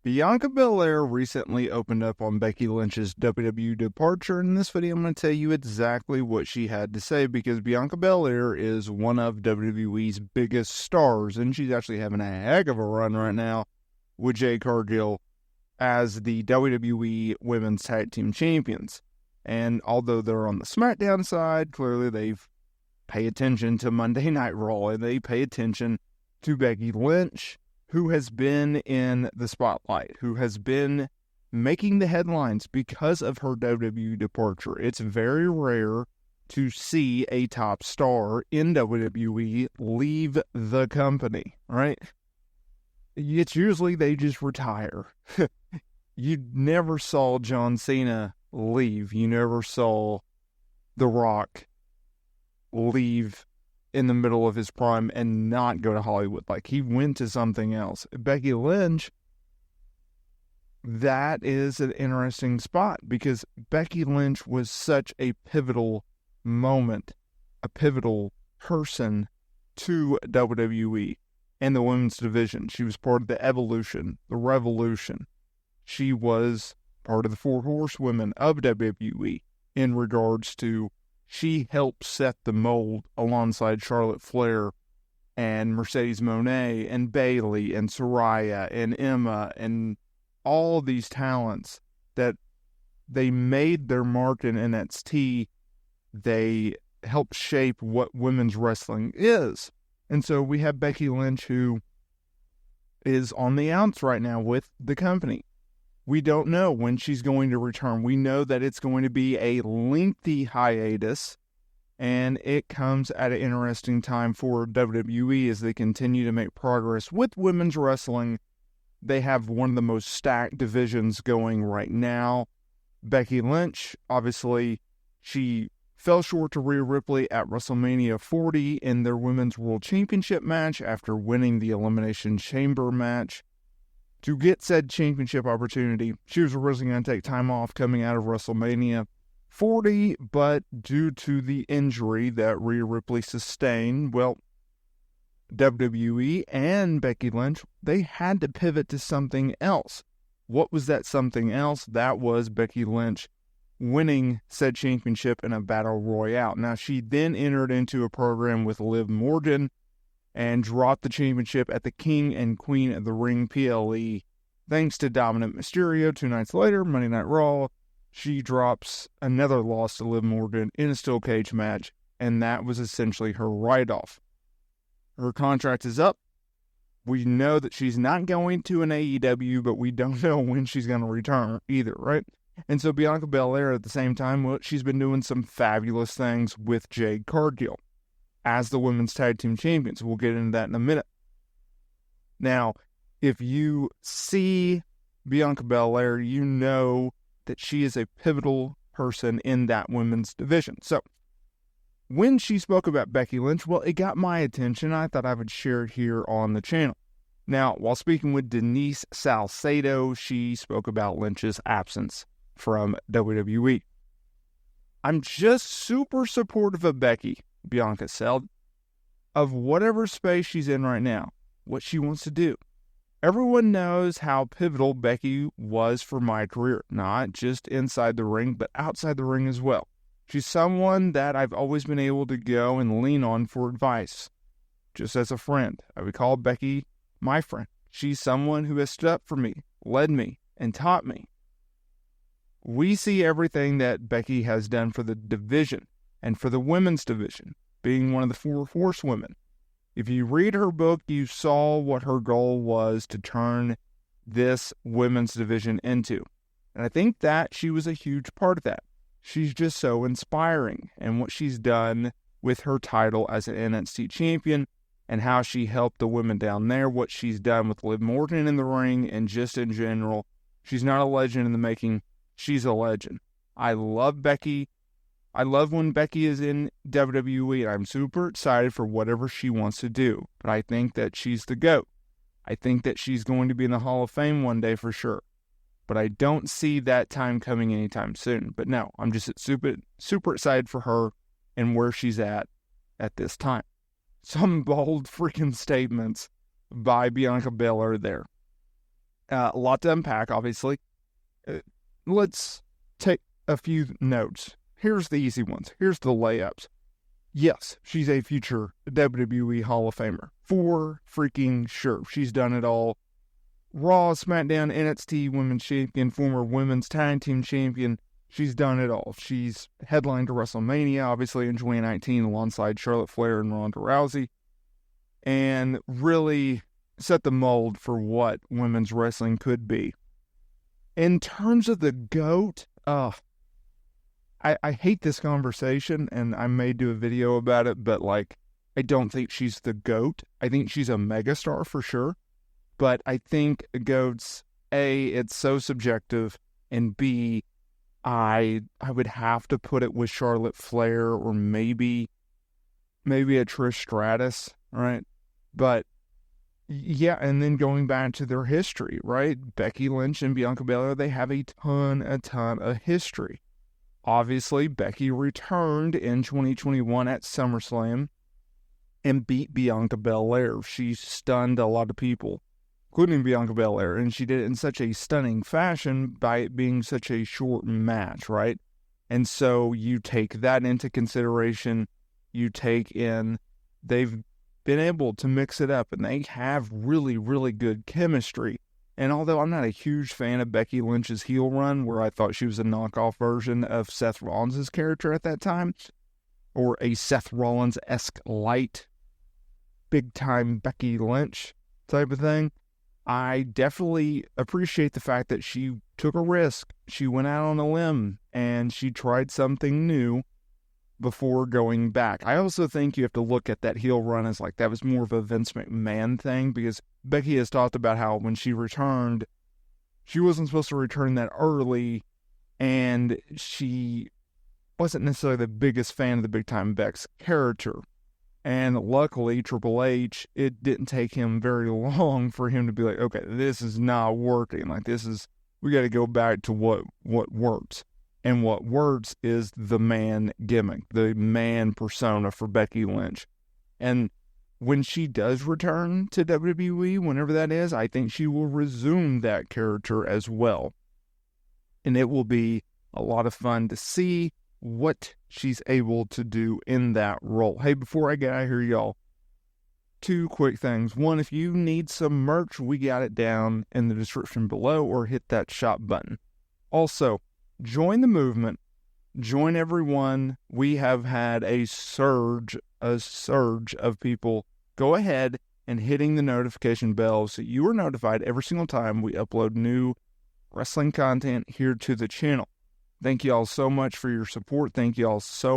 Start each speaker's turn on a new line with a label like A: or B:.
A: Bianca Belair recently opened up on Becky Lynch's WWE departure, and in this video I'm going to tell you exactly what she had to say, because Bianca Belair is one of WWE's biggest stars, and she's actually having a heck of a run right now with Jade Cargill as the WWE Women's Tag Team Champions. And although they're on the SmackDown side, clearly they pay attention to Monday Night Raw, and they pay attention to Becky Lynch, who has been in the spotlight, who has been making the headlines because of her WWE departure. It's very rare to see a top star in WWE leave the company, right? It's usually they just retire. You never saw John Cena leave. You never saw The Rock leave in the middle of his prime and not go to Hollywood. Like, he went to something else. Becky Lynch, that is an interesting spot, because Becky Lynch was such a pivotal moment, a pivotal person to WWE and the women's division. She was part of the evolution, the revolution. She was part of the four horsewomen of WWE in regards to she helped set the mold alongside Charlotte Flair and Mercedes Moné and Bayley and Saraya and Emma and all these talents that they made their mark in NXT. They helped shape what women's wrestling is. And so we have Becky Lynch, who is on the outs right now with the company. We don't know when she's going to return. We know that it's going to be a lengthy hiatus, and it comes at an interesting time for WWE as they continue to make progress with women's wrestling. They have one of the most stacked divisions going right now. Becky Lynch, obviously, she fell short to Rhea Ripley at WrestleMania 40 in their Women's World Championship match after winning the Elimination Chamber match. To get said championship opportunity, she was originally going to take time off coming out of WrestleMania 40, but due to the injury that Rhea Ripley sustained, well, WWE and Becky Lynch, they had to pivot to something else. What was that something else? That was Becky Lynch winning said championship in a battle royale. Now, she then entered into a program with Liv Morgan and dropped the championship at the King and Queen of the Ring PLE. Thanks to Dominant Mysterio, 2 nights later, Monday Night Raw, she drops another loss to Liv Morgan in a steel cage match, and that was essentially her write-off. Her contract is up. We know that she's not going to an AEW, but we don't know when she's going to return either, right? And so Bianca Belair, at the same time, well, she's been doing some fabulous things with Jade Cargill as the Women's Tag Team Champions. We'll get into that in a minute. Now, if you see Bianca Belair, you know that she is a pivotal person in that women's division. So, when she spoke about Becky Lynch, well, it got my attention. I thought I would share it here on the channel. Now, while speaking with Denise Salcedo, she spoke about Lynch's absence from WWE. I'm just super supportive of Becky, Bianca said, of whatever space she's in right now, what she wants to do. Everyone knows how pivotal Becky was for my career, not just inside the ring, but outside the ring as well. She's someone that I've always been able to go and lean on for advice, just as a friend. I would call Becky my friend. She's someone who has stood up for me, led me, and taught me. We see everything that Becky has done for the division and for the women's division, being one of the four horsewomen. If you read her book, you saw what her goal was to turn this women's division into. And I think that she was a huge part of that. She's just so inspiring, and what she's done with her title as an NXT champion and how she helped the women down there, what she's done with Liv Morgan in the ring and just in general. She's not a legend in the making. She's a legend. I love Becky. I love when Becky is in WWE, and I'm super excited for whatever she wants to do. But I think that she's the GOAT. I think that she's going to be in the Hall of Fame one day for sure. But I don't see that time coming anytime soon. But no, I'm just super excited for her and where she's at this time. Some bold freaking statements by Bianca Belair there. A lot to unpack, obviously. Let's take a few notes. Here's the easy ones. Here's the layups. Yes, she's a future WWE Hall of Famer. For freaking sure. She's done it all. Raw, SmackDown, NXT Women's Champion, former Women's Tag Team Champion. She's done it all. She's headlined to WrestleMania, obviously, in 2019 alongside Charlotte Flair and Ronda Rousey. And really set the mold for what women's wrestling could be. In terms of the GOAT, I hate this conversation, and I may do a video about it, but, like, I don't think she's the GOAT. I think she's a megastar for sure. But I think GOAT's, A, it's so subjective, and B, I would have to put it with Charlotte Flair or maybe a Trish Stratus, right? But, yeah, and then going back to their history, right? Becky Lynch and Bianca Belair, they have a ton of history. Obviously, Becky returned in 2021 at SummerSlam and beat Bianca Belair. She stunned a lot of people, including Bianca Belair, and she did it in such a stunning fashion by it being such a short match, right? And so you take that into consideration. You take in, they've been able to mix it up, and they have really, really good chemistry. And although I'm not a huge fan of Becky Lynch's heel run, where I thought she was a knockoff version of Seth Rollins' character at that time, or a Seth Rollins-esque light, big-time Becky Lynch type of thing, I definitely appreciate the fact that she took a risk. She went out on a limb, and she tried something new before going back. I also think you have to look at that heel run as like that was more of a Vince McMahon thing, because Becky has talked about how when she returned, she wasn't supposed to return that early, and she wasn't necessarily the biggest fan of the Big Time Beck's character. And luckily, Triple H, it didn't take him very long for him to be like, okay, this is not working. Like, we got to go back to what works. And what works is the man gimmick, the man persona for Becky Lynch. And when she does return to WWE, whenever that is, I think she will resume that character as well. And it will be a lot of fun to see what she's able to do in that role. Hey, before I get out of here, y'all, 2 quick things. One, if you need some merch, we got it down in the description below, or hit that shop button. Also, join the movement. Join everyone. We have had a surge of people. Go ahead and hitting the notification bell so you are notified every single time we upload new wrestling content here to the channel. Thank you all so much for your support. Thank you all so